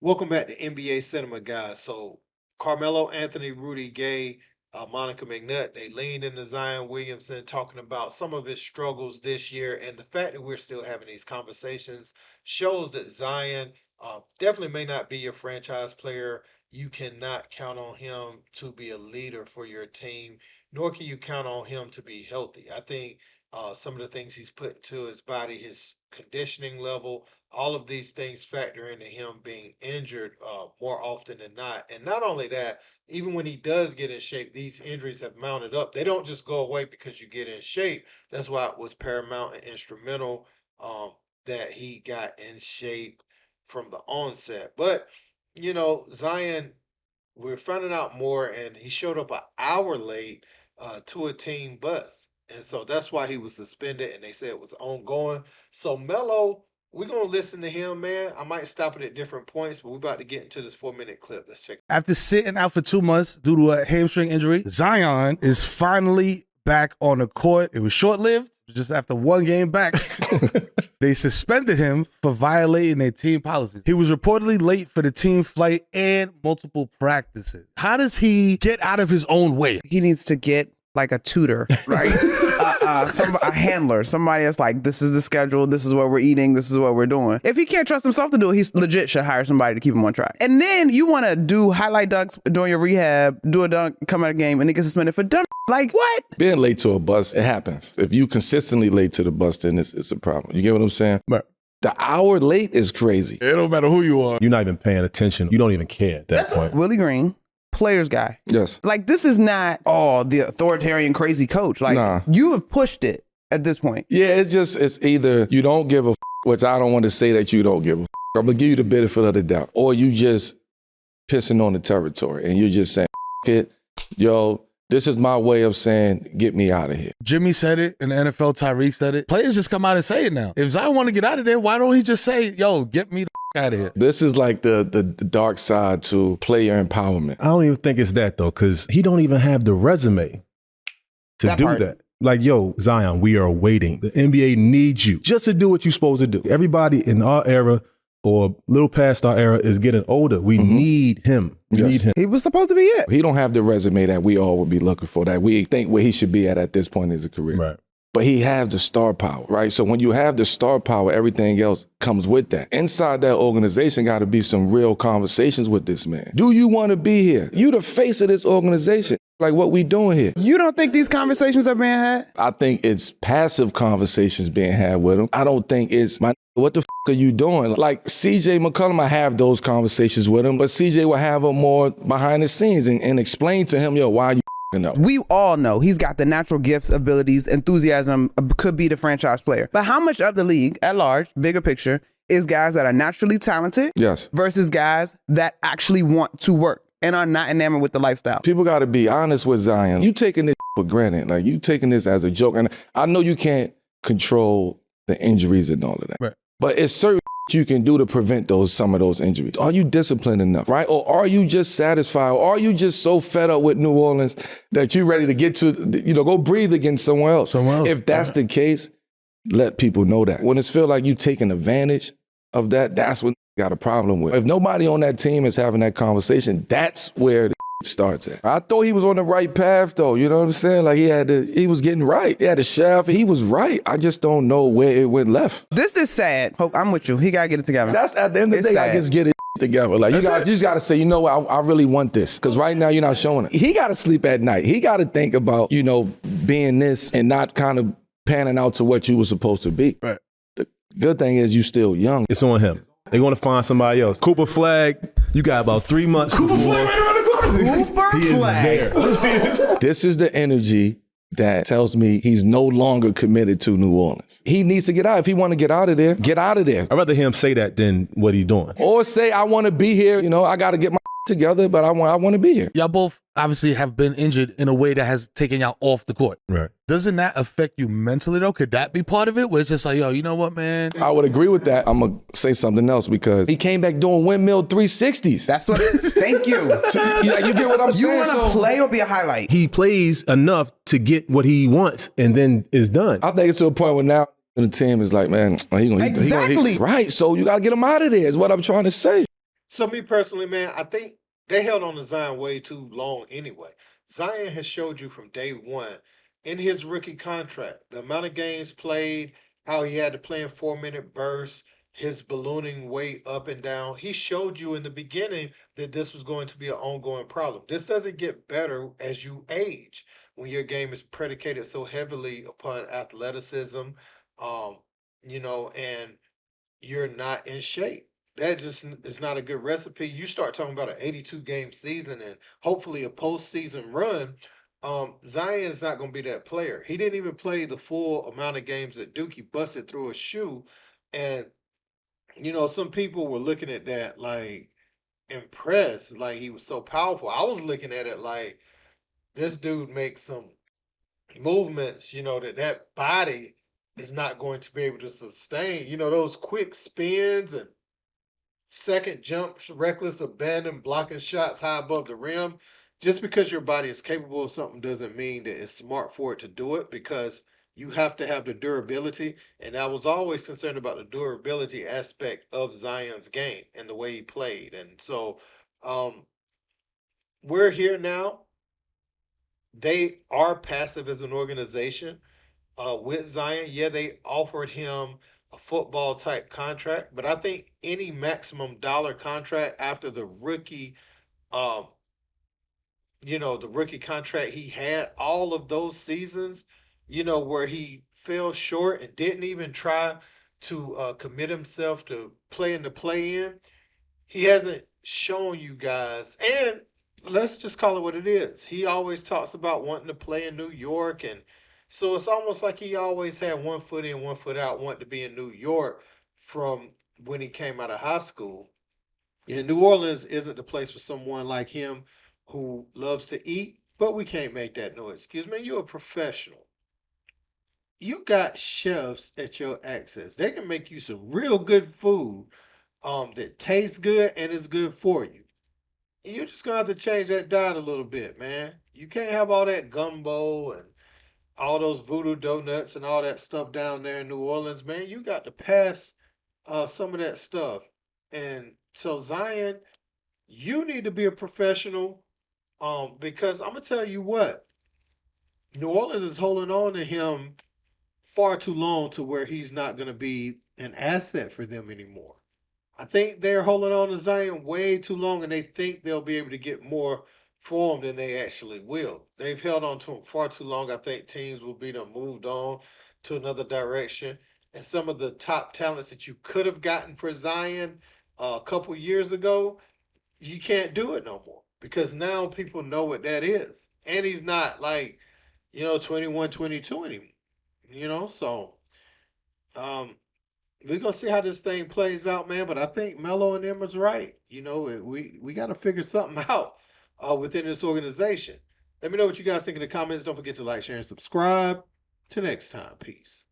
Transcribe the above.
Welcome back to NBA Cinema, guys. So, Carmelo, Anthony, Rudy Gay, Monica McNutt, they leaned into Zion Williamson, talking about some of his struggles this year. And the fact that we're still having these conversations shows that Zion definitely may not be your franchise player. You cannot count on him to be a leader for your team, nor can you count on him to be healthy. I think some of the things he's put into his body, his conditioning level, all of these things factor into him being injured more often than not. And not only that, even when he does get in shape, these injuries have mounted up. They don't just go away because you get in shape. That's why it was paramount and instrumental that he got in shape from the onset. But, Zion, we're finding out more, and he showed up an hour late to a team bus. And so that's why he was suspended, and they said it was ongoing. So Melo, we're gonna listen to him, man. I might stop it at different points, but we're about to get into this 4-minute clip. Let's check it. After sitting out for 2 months due to a hamstring injury, Zion is finally back on the court. It was short-lived, just after one game back. They suspended him for violating their team policies. He was reportedly late for the team flight and multiple practices. How does he get out of his own way? He needs to get like a tutor, right? A handler, somebody that's like, this is the schedule, this is what we're eating, this is what we're doing. If he can't trust himself to do it, he legit should hire somebody to keep him on track. And then you want to do highlight dunks during your rehab, do a dunk, come out of the game, and then get suspended for dumb. Like, what? Being late to a bus, it happens. If you consistently late to the bus, then it's a problem. You get what I'm saying? Right. The hour late is crazy. It don't matter who you are. You're not even paying attention. You don't even care at that point. Willie Green, players guy. Yes. Like, this is not, the authoritarian crazy coach. Like, Nah. you have pushed it at this point. Yeah, it's either you don't give a which I don't want to say that you don't give a I'm going to give you the benefit of the doubt. Or you just pissing on the territory and you're just saying, it, yo, this is my way of saying, get me out of here. Jimmy said it in the NFL, Tyreek said it. Players just come out and say it now. If Zion want to get out of there, why don't he just say, yo, get me the out of here? This is like the dark side to player empowerment. I don't even think it's that, though, because he don't even have the resume to That do part. that. Like, yo, Zion, we are waiting. The NBA needs you just to do what you're supposed to do. Everybody in our era or a little past our era is getting older. We need him. We need him. He was supposed to be it. He don't have the resume that we all would be looking for, that we think where he should be at this point in his career. Right. But he has the star power, right? So when you have the star power, everything else comes with that. Inside that organization got to be some real conversations with this man. Do you want to be here? You the face of this organization. Like, what we doing here? You don't think these conversations are being had? I think it's passive conversations being had with him. I don't think it's, what the are you doing? Like, CJ McCollum, I have those conversations with him, but CJ will have them more behind the scenes and explain to him, yo, why you up? We all know he's got the natural gifts, abilities, enthusiasm, could be the franchise player. But how much of the league at large, bigger picture, is guys that are naturally talented Yes. versus guys that actually want to work and are not enamored with the lifestyle? People got to be honest with Zion. You taking this for granted. Like, you taking this as a joke. And I know you can't control the injuries and all of that. Right. But it's certain you can do to prevent some of those injuries. Are you disciplined enough, right? Or are you just satisfied? Or are you just so fed up with New Orleans that you're ready to get to, go breathe against someone else? If that's the case, let people know that. When it's feel like you taking advantage of that, that's when you got a problem with. If nobody on that team is having that conversation, that's where the starts at. I thought he was on the right path, though. You know what I'm saying? Like, he was getting right. He had the shaft. He was right. I just don't know where it went left. This is sad. Hope, I'm with you. He got to get it together. That's at the end of the It's day, I sad. just get it together. Like, you just got to say, you know what? I really want this. Because right now, you're not showing it. He got to sleep at night. He got to think about, being this and not kind of panning out to what you were supposed to be. Right. The good thing is you still young. It's on him. They're going to find somebody else. Cooper Flag, you got about 3 months before Cooper he is Flag. there. This is the energy that tells me he's no longer committed to New Orleans. He needs to get out. If he want to get out of there, get out of there. I'd rather him say that than what he's doing. Or say, I want to be here. I got to get my together, but I want to be here. Y'all both obviously have been injured in a way that has taken y'all off the court. Right. Doesn't that affect you mentally, though? Could that be part of it? Where it's just like, yo, you know what, man? I would agree with that. I'm going to say something else because he came back doing windmill 360s. That's what, thank you. You get what I'm You saying? want to play or be a highlight? He plays enough to get what he wants and then is done. I think it's to a point where now the team is like, man, he gonna Exactly. right. So you got to get him out of there is what I'm trying to say. So me personally, man, I think they held on to Zion way too long anyway. Zion has showed you from day one in his rookie contract, the amount of games played, how he had to play in 4 minute bursts, his ballooning way up and down. He showed you in the beginning that this was going to be an ongoing problem. This doesn't get better as you age when your game is predicated so heavily upon athleticism, um, and you're not in shape. That just is not a good recipe. You start talking about an 82 game season and hopefully a postseason run. Zion is not going to be that player. He didn't even play the full amount of games at Duke. He busted through a shoe. And, some people were looking at that like impressed, like he was so powerful. I was looking at it like this dude makes some movements, that body is not going to be able to sustain. Those quick spins and second jumps, reckless abandon, blocking shots high above the rim. Just because your body is capable of something doesn't mean that it's smart for it to do it because you have to have the durability. And I was always concerned about the durability aspect of Zion's game and the way he played. And so um, we're here now. They are passive as an organization with Zion. Yeah, they offered him a football type contract, but I think any maximum dollar contract after um, the rookie contract he had, all of those seasons, where he fell short and didn't even try to commit himself to playing the play in, he hasn't shown you guys. And let's just call it what it is. He always talks about wanting to play in New York, and so it's almost like he always had one foot in, one foot out, wanting to be in New York from when he came out of high school. And New Orleans isn't the place for someone like him who loves to eat, but we can't make that no excuse. Man, you're a professional. You got chefs at your access. They can make you some real good food that tastes good and is good for you. You're just gonna have to change that diet a little bit, man. You can't have all that gumbo and all those voodoo donuts and all that stuff down there in New Orleans, man. You got to pass some of that stuff. And so Zion, you need to be a professional, because I'm gonna tell you what, New Orleans is holding on to him far too long to where he's not gonna be an asset for them anymore. I think they're holding on to Zion way too long, and they think they'll be able to get more for him than they actually will. They've held on to him far too long. I think teams will be done moved on to another direction. And some of the top talents that you could have gotten for Zion a couple years ago, you can't do it no more because now people know what that is. And he's not like, 21, 22 anymore. So um, we're gonna see how this thing plays out, man. But I think Melo and them is right. We got to figure something out within this organization. Let me know what you guys think in the comments. Don't forget to like, share, and subscribe. Till next time, peace.